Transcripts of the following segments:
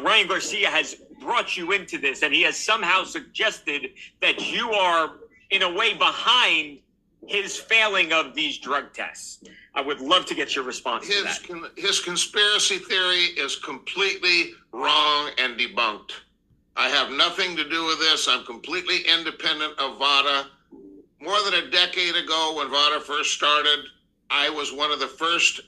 Ryan Garcia has brought you into this, and he has somehow suggested that you are, in a way, behind his failing of these drug tests. I would love to get your response to that. His conspiracy theory is completely wrong and debunked. I have nothing to do with this. I'm completely independent of Vada. More than a decade ago, when Vada first started, I was one of the first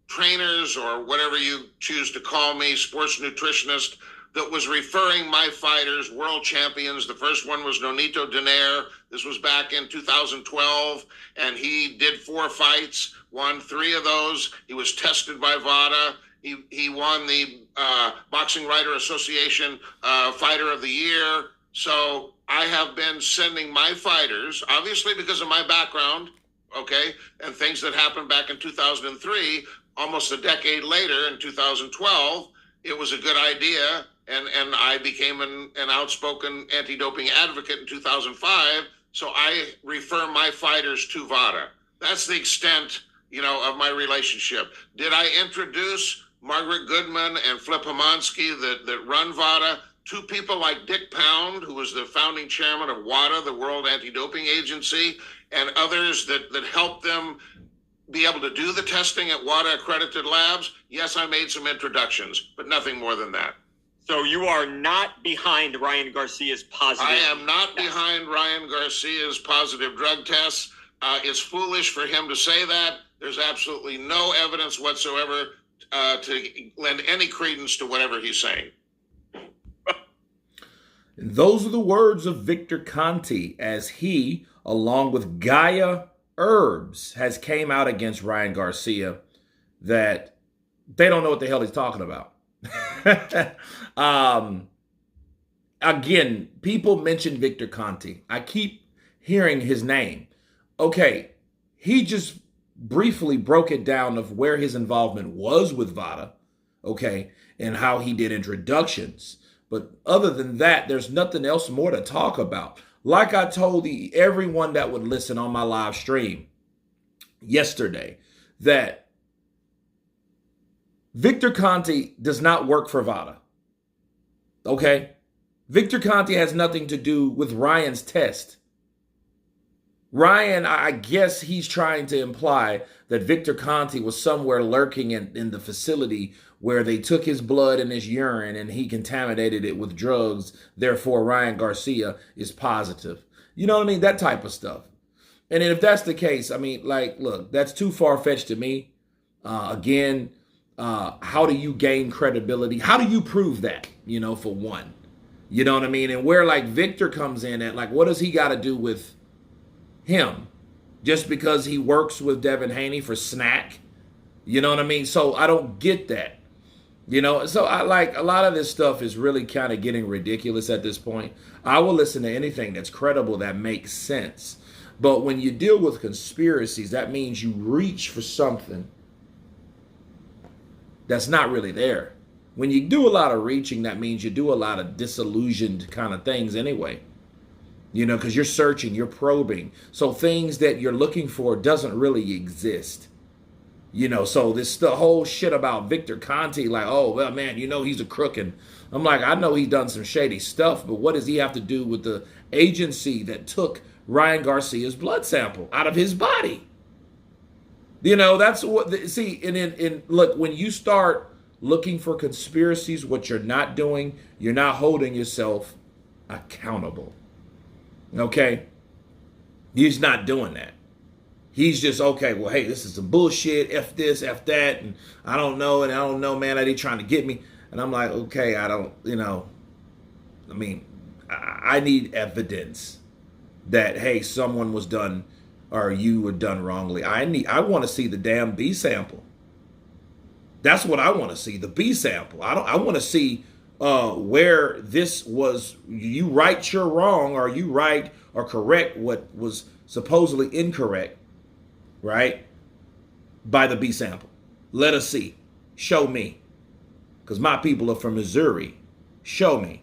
trainers, or whatever you choose to call me, sports nutritionist, that was referring my fighters, world champions. The first one was Nonito Donaire. This was back in 2012, and he did 4 fights, won 3 of those. He was tested by Vada. He won the Boxing Writer Association Fighter of the Year. So I have been sending my fighters, obviously because of my background, okay, and things that happened back in 2003, almost a decade later in 2012, it was a good idea. And I became an outspoken anti-doping advocate in 2005. So I refer my fighters to Vada. That's the extent, of my relationship. Did I introduce Margaret Goodman and Flip Homansky that run Vada to people like Dick Pound, who was the founding chairman of WADA, the World Anti-Doping Agency, and others that helped them be able to do the testing at WADA accredited labs? Yes, I made some introductions, but nothing more than that. So you are not behind Ryan Garcia's positive? I am not behind Ryan Garcia's positive drug tests. It's foolish for him to say that. There's absolutely no evidence whatsoever to lend any credence to whatever he's saying. And those are the words of Victor Conte as he, along with Gaia Herbs, has came out against Ryan Garcia that they don't know what the hell he's talking about. Again, people mention Victor Conte. I keep hearing his name. Okay, he just briefly broke it down of where his involvement was with Vada, okay, and how he did introductions. But other than that, there's nothing else more to talk about. Like I told everyone that would listen on my live stream yesterday, that Victor Conte does not work for Vada. Okay? Victor Conte has nothing to do with Ryan's test. Ryan, I guess he's trying to imply that Victor Conte was somewhere lurking in the facility where they took his blood and his urine and he contaminated it with drugs. Therefore, Ryan Garcia is positive. You know what I mean? That type of stuff. And if that's the case, I mean, look, that's too far-fetched to me. Again, how do you gain credibility? How do you prove that, for one? You know what I mean? And where, Victor comes in at, what does he got to do with him? Just because he works with Devin Haney for snack? You know what I mean? So I don't get that. So I a lot of this stuff is really kind of getting ridiculous at this point. I will listen to anything that's credible, that makes sense. But when you deal with conspiracies, that means you reach for something that's not really there. When you do a lot of reaching, that means you do a lot of disillusioned kind of things anyway. Because you're searching, you're probing. So things that you're looking for doesn't really exist. So the whole shit about Victor Conte, oh, well, man, he's a crook. And I'm like, I know he's done some shady stuff, but what does he have to do with the agency that took Ryan Garcia's blood sample out of his body? That's what, look, when you start looking for conspiracies, what you're not doing, you're not holding yourself accountable. Okay? He's not doing that. He's just, okay, well, hey, this is some bullshit, F this, F that, and I don't know, man, are they trying to get me? And I'm like, okay, I don't, I need evidence that, hey, someone was done, or you were done wrongly. I want to see the damn B sample. That's what I want to see, the B sample. I want to see where this was, you right, you're wrong, or you right or correct what was supposedly incorrect, right, by the B sample. Let us see. Show me. Because my people are from Missouri. Show me.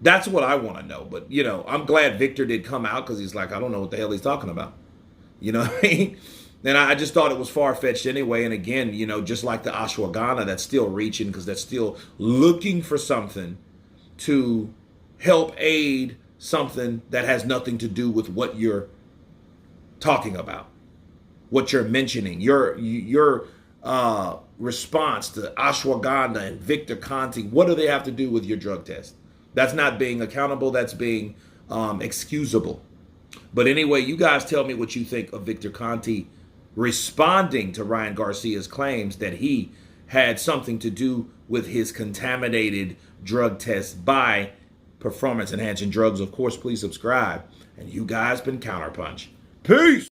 That's what I want to know. But, I'm glad Victor did come out, because he's like, I don't know what the hell he's talking about. You know what I mean? And I just thought it was far-fetched anyway. And again, you know, just like the ashwagandha, that's still reaching because that's still looking for something to help aid something that has nothing to do with what you're talking about, what you're mentioning. Your response to ashwagandha and Victor Conte, what do they have to do with your drug test? That's not being accountable. That's being excusable. But anyway, you guys tell me what you think of Victor Conte responding to Ryan Garcia's claims that he had something to do with his contaminated drug test by performance enhancing drugs. Of course, please subscribe. And you guys been Counterpunch. Peace.